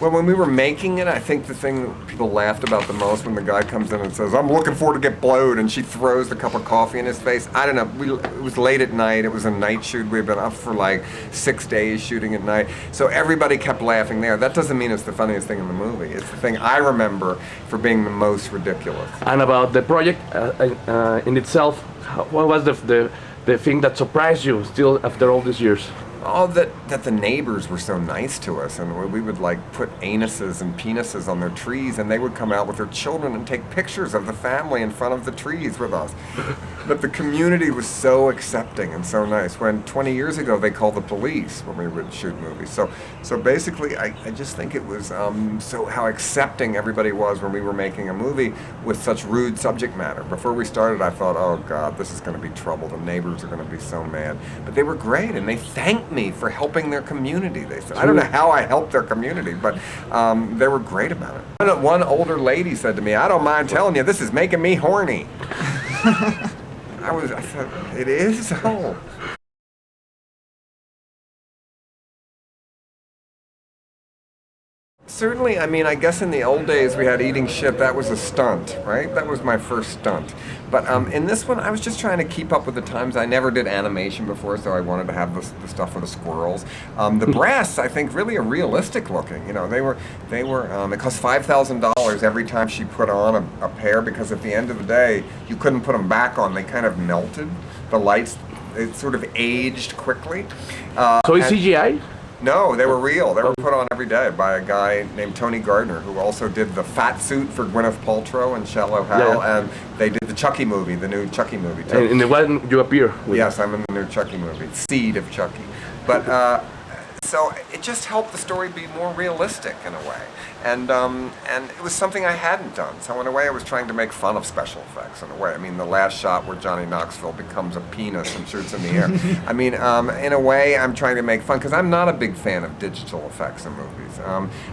Well, when we were making it, I think the thing that people laughed about the most when the guy comes in and says, "I'm looking forward to get blowed," and she throws the cup of coffee in his face. I don't know. It was late at night. It was a night shoot. We'd been up for like 6 days shooting at night. So everybody kept laughing there. That doesn't mean it's the funniest thing in the movie. It's the thing I remember for being the most ridiculous. And about the project in itself, what was the thing that surprised you still after all these years? Oh, that the neighbors were so nice to us, and we would like put anuses and penises on their trees, and they would come out with their children and take pictures of the family in front of the trees with us. But the community was so accepting and so nice. When 20 years ago they called the police when we would shoot movies. So basically, I just think it was so how accepting everybody was when we were making a movie with such rude subject matter. Before we started, I thought, oh God, this is going to be trouble. The neighbors are going to be so mad. But they were great, and they thanked me for helping their community. They said, I don't know how I helped their community, but they were great about it. One older lady said to me, "I don't mind telling you, this is making me horny." I said, it is? Oh. Certainly, I mean, I guess in the old days we had eating shit. That was a stunt, right? That was my first stunt. But in this one, I was just trying to keep up with the times. I never did animation before, so I wanted to have the stuff with the squirrels. The breasts, I think, really are realistic looking. You know, they were. It cost $5,000 every time she put on a pair, because at the end of the day, you couldn't put them back on. They kind of melted. The lights, it sort of aged quickly. So it's CGI? No, they were real. They were put on every day by a guy named Tony Gardner, who also did the fat suit for Gwyneth Paltrow and Shallow Hal, and they did the Chucky movie, the new Chucky movie too. And in the one you appear with. Yes, I'm in the new Chucky movie, Seed of Chucky. But so it just helped the story be more realistic in a way, and it was something I hadn't done. So in a way, I was trying to make fun of special effects. In a way, I mean, the last shot where Johnny Knoxville becomes a penis and shoots in the air. I mean, in a way, I'm trying to make fun, because I'm not a big fan of digital effects in movies.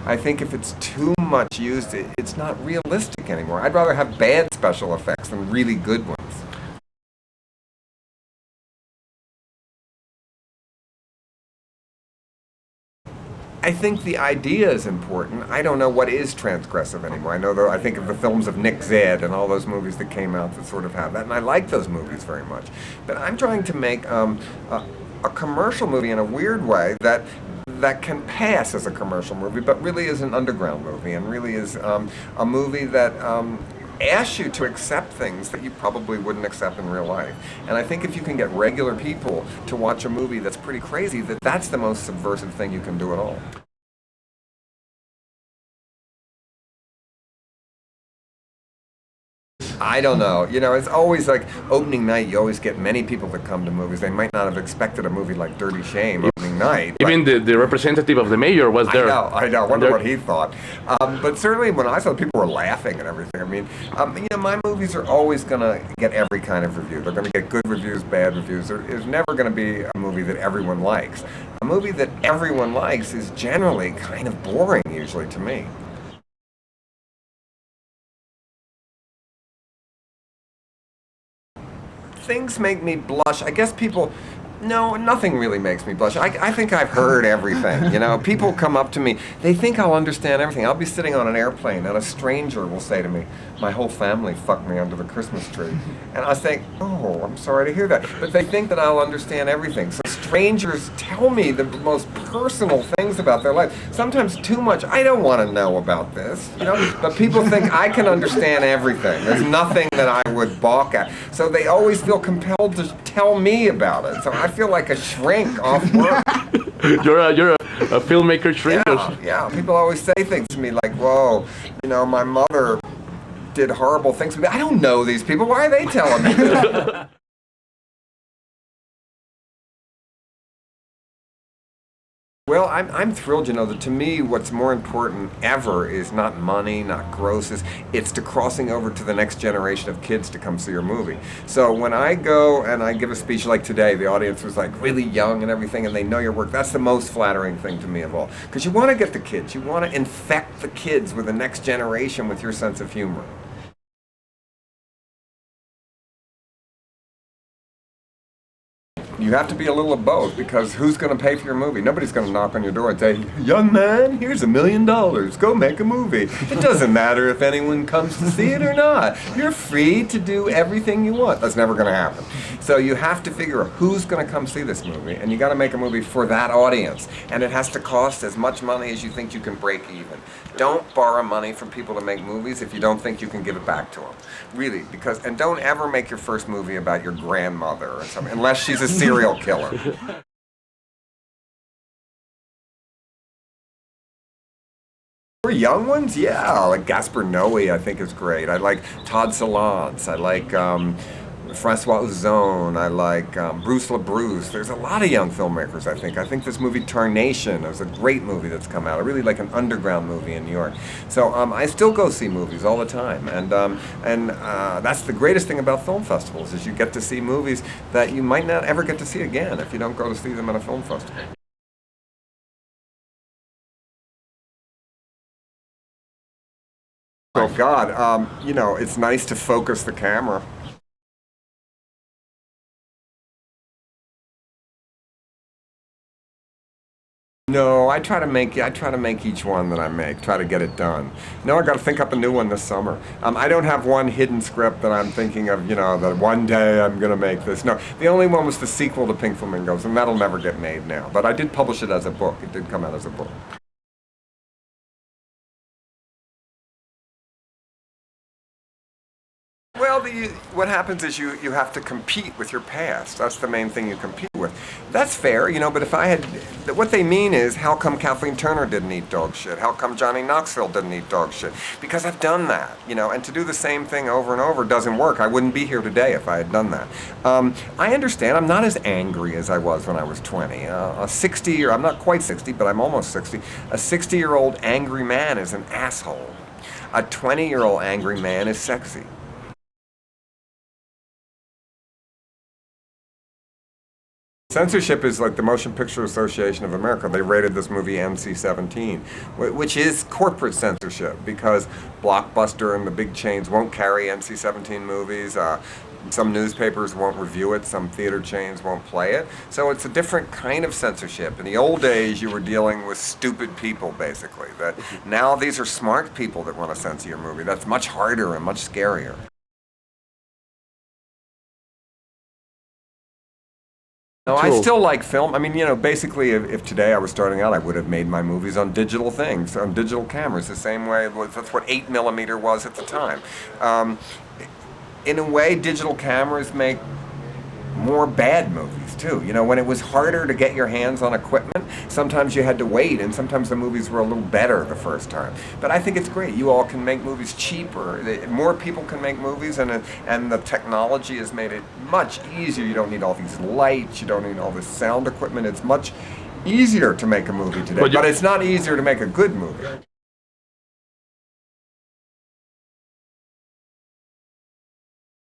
I think if it's too much used, it's not realistic anymore. I'd rather have bad special effects than really good ones. I think the idea is important. I don't know what is transgressive anymore. I think of the films of Nick Zed and all those movies that came out that sort of have that, and I like those movies very much. But I'm trying to make a commercial movie in a weird way that can pass as a commercial movie, but really is an underground movie, and really is a movie that asks you to accept things that you probably wouldn't accept in real life. And I think if you can get regular people to watch a movie that's pretty crazy, that's the most subversive thing you can do at all. I don't know. You know, it's always like opening night, you always get many people that come to movies. They might not have expected a movie like Dirty Shame opening night. Even the representative of the mayor was there. I know. I wonder what he thought. But certainly when I saw people were laughing and everything. I mean, you know, my movies are always going to get every kind of review. They're going to get good reviews, bad reviews. There's never going to be a movie that everyone likes. A movie that everyone likes is generally kind of boring, usually, to me. Things make me blush. I guess people, no, nothing really makes me blush. I think I've heard everything, you know. People come up to me, they think I'll understand everything. I'll be sitting on an airplane and a stranger will say to me, "My whole family fucked me under the Christmas tree." And I think, oh, I'm sorry to hear that. But they think that I'll understand everything. So strangers tell me the most personal things about their life. Sometimes too much. I don't want to know about this, you know. But people think I can understand everything. There's nothing that I would balk at. So they always feel compelled to tell me about it. So I feel like a shrink off work. You're a filmmaker shrink. Yeah. People always say things to me like, "Whoa, you know, my mother did horrible things to me." I don't know these people. Why are they telling me? Well, I'm thrilled, you know, that to me what's more important ever is not money, not grosses, it's to crossing over to the next generation of kids to come see your movie. So when I go and I give a speech like today, the audience was like really young and everything, and they know your work, that's the most flattering thing to me of all. Because you want to get the kids, you want to infect the kids with the next generation with your sense of humor. You have to be a little of both, because who's going to pay for your movie? Nobody's going to knock on your door and say, young man, here's $1 million, go make a movie. It doesn't matter if anyone comes to see it or not. You're free to do everything you want. That's never going to happen. So you have to figure out who's going to come see this movie, and you got to make a movie for that audience. And it has to cost as much money as you think you can break even. Don't borrow money from people to make movies if you don't think you can give it back to them. Really, and don't ever make your first movie about your grandmother or something, unless she's a serial killer. For young ones, yeah, like Gaspar Noé, I think is great. I like Todd Solondz. I like Francois Ozon. I like Bruce LaBruce. There's a lot of young filmmakers, I think. I think this movie Tarnation is a great movie that's come out. I really like an underground movie in New York. So I still go see movies all the time. And that's the greatest thing about film festivals, is you get to see movies that you might not ever get to see again if you don't go to see them at a film festival. Oh God, you know, it's nice to focus the camera. No, I try to make each one that I make, try to get it done. No, I got to think up a new one this summer. I don't have one hidden script that I'm thinking of, you know, that one day I'm going to make this. No, the only one was the sequel to Pink Flamingos, and that'll never get made now. But I did publish it as a book. It did come out as a book. Well, what happens is you have to compete with your past. That's the main thing you compete with. That's fair, you know, but if I had... What they mean is, how come Kathleen Turner didn't eat dog shit? How come Johnny Knoxville didn't eat dog shit? Because I've done that, you know, and to do the same thing over and over doesn't work. I wouldn't be here today if I had done that. I understand. I'm not as angry as I was when I was 20. I'm not quite 60, but I'm almost 60. A 60-year-old angry man is an asshole. A 20-year-old angry man is sexy. Censorship is like the Motion Picture Association of America. They rated this movie NC-17, which is corporate censorship, because Blockbuster and the big chains won't carry NC-17 movies. Some newspapers won't review it. Some theater chains won't play it. So it's a different kind of censorship. In the old days, you were dealing with stupid people, basically. Now these are smart people that want to censor your movie. That's much harder and much scarier. No, I still like film. I mean, you know, basically, if today I was starting out, I would have made my movies on digital things, on digital cameras, the same way, that's what 8mm was at the time. In a way, digital cameras make more bad movies, too. You know, when it was harder to get your hands on equipment, sometimes you had to wait, and sometimes the movies were a little better the first time. But I think it's great. You all can make movies cheaper. More people can make movies, and the technology has made it much easier. You don't need all these lights. You don't need all this sound equipment. It's much easier to make a movie today, but it's not easier to make a good movie.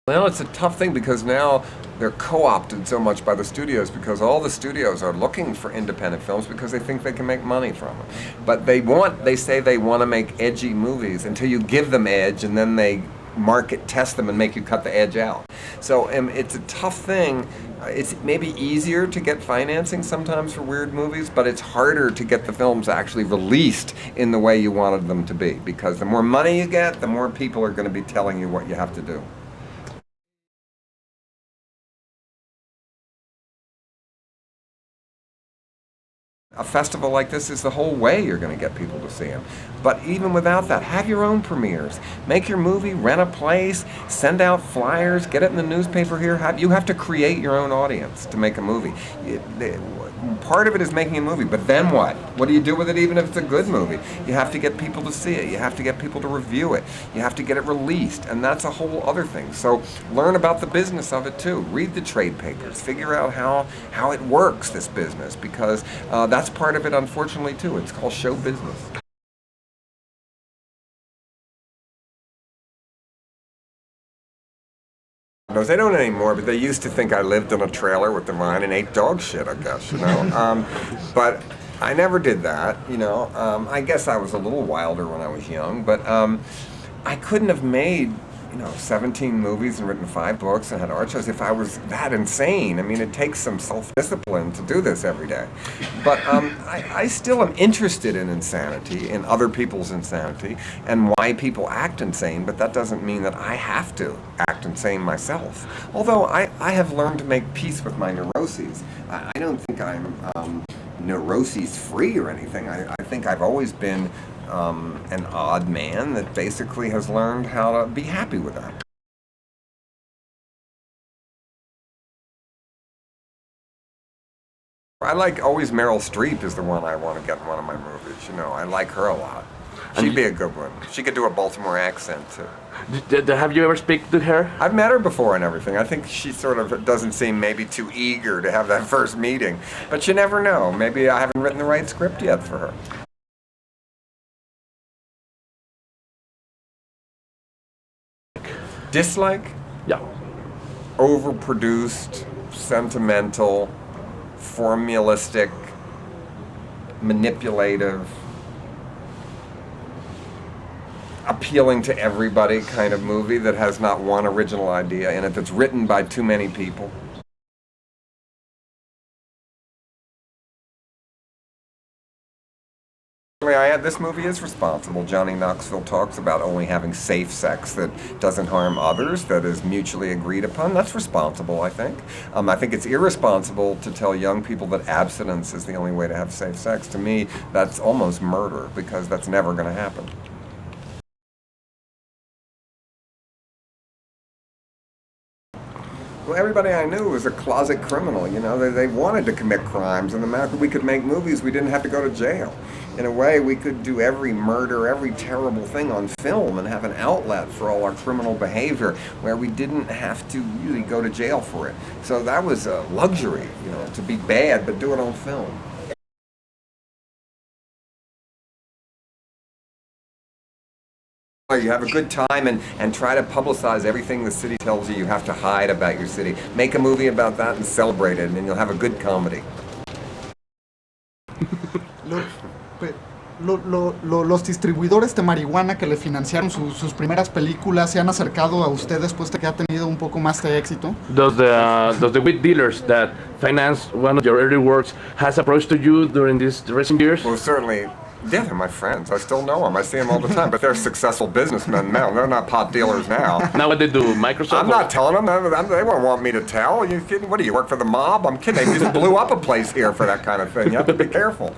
Well, it's a tough thing, because now they're co-opted so much by the studios, because all the studios are looking for independent films because they think they can make money from them. But they say they want to make edgy movies until you give them edge, and then they test them and make you cut the edge out. So it's a tough thing. It's maybe easier to get financing sometimes for weird movies, but it's harder to get the films actually released in the way you wanted them to be, because the more money you get, the more people are going to be telling you what you have to do. A festival like this is the whole way you're going to get people to see them. But even without that, have your own premieres. Make your movie, rent a place, send out flyers, get it in the newspaper here. You have to create your own audience to make a movie. Part of it is making a movie, but then what? What do you do with it even if it's a good movie? You have to get people to see it. You have to get people to review it. You have to get it released, and that's a whole other thing. So learn about the business of it too. Read the trade papers. Figure out how it works, this business, because that's part of it, unfortunately, too. It's called show business. No, they don't anymore, but they used to think I lived in a trailer with the vine and ate dog shit, I guess, you know. But I never did that, you know. I guess I was a little wilder when I was young, but I couldn't have made 17 movies and written 5 books and had art shows, if I was that insane. I mean, it takes some self-discipline to do this every day. But I still am interested in insanity, in other people's insanity, and why people act insane, but that doesn't mean that I have to act insane myself. Although I have learned to make peace with my neuroses. I don't think I'm neuroses-free or anything. I think I've always been an odd man that basically has learned how to be happy with that. I like always Meryl Streep is the one I want to get in one of my movies. I like her a lot. She'd be a good one. She could do a Baltimore accent too. Have you ever speak to her? I've met her before and everything. I think she sort of doesn't seem maybe too eager to have that first meeting. But you never know. Maybe I haven't written the right script yet for her. Dislike? Yeah. Overproduced, sentimental, formulistic, manipulative, appealing to everybody kind of movie that has not one original idea in it, that's written by too many people. This movie is responsible. Johnny Knoxville talks about only having safe sex that doesn't harm others, that is mutually agreed upon. That's responsible, I think. I think it's irresponsible to tell young people that abstinence is the only way to have safe sex. To me, that's almost murder, because that's never going to happen. Well, everybody I knew was a closet criminal. They wanted to commit crimes, and the fact that we could make movies, we didn't have to go to jail. In a way, we could do every murder, every terrible thing on film and have an outlet for all our criminal behavior where we didn't have to really go to jail for it. So that was a luxury, to be bad but do it on film. You have a good time and try to publicize everything the city tells you have to hide about your city. Make a movie about that and celebrate it, and then you'll have a good comedy. Los distribuidores de marihuana que le financiaron sus primeras películas se han acercado a usted después de que ha tenido un poco más de éxito. Does the weed dealers that financed one of your early works has approached to you during these recent years? Well, certainly. Yeah, they're my friends. I still know them. I see them all the time. But they're successful businessmen now. They're not pot dealers now. Now what they do, Microsoft? I'm not telling them. They won't want me to tell. Are you kidding? What do you work for the mob? I'm kidding. They just blew up a place here for that kind of thing. You have to be careful.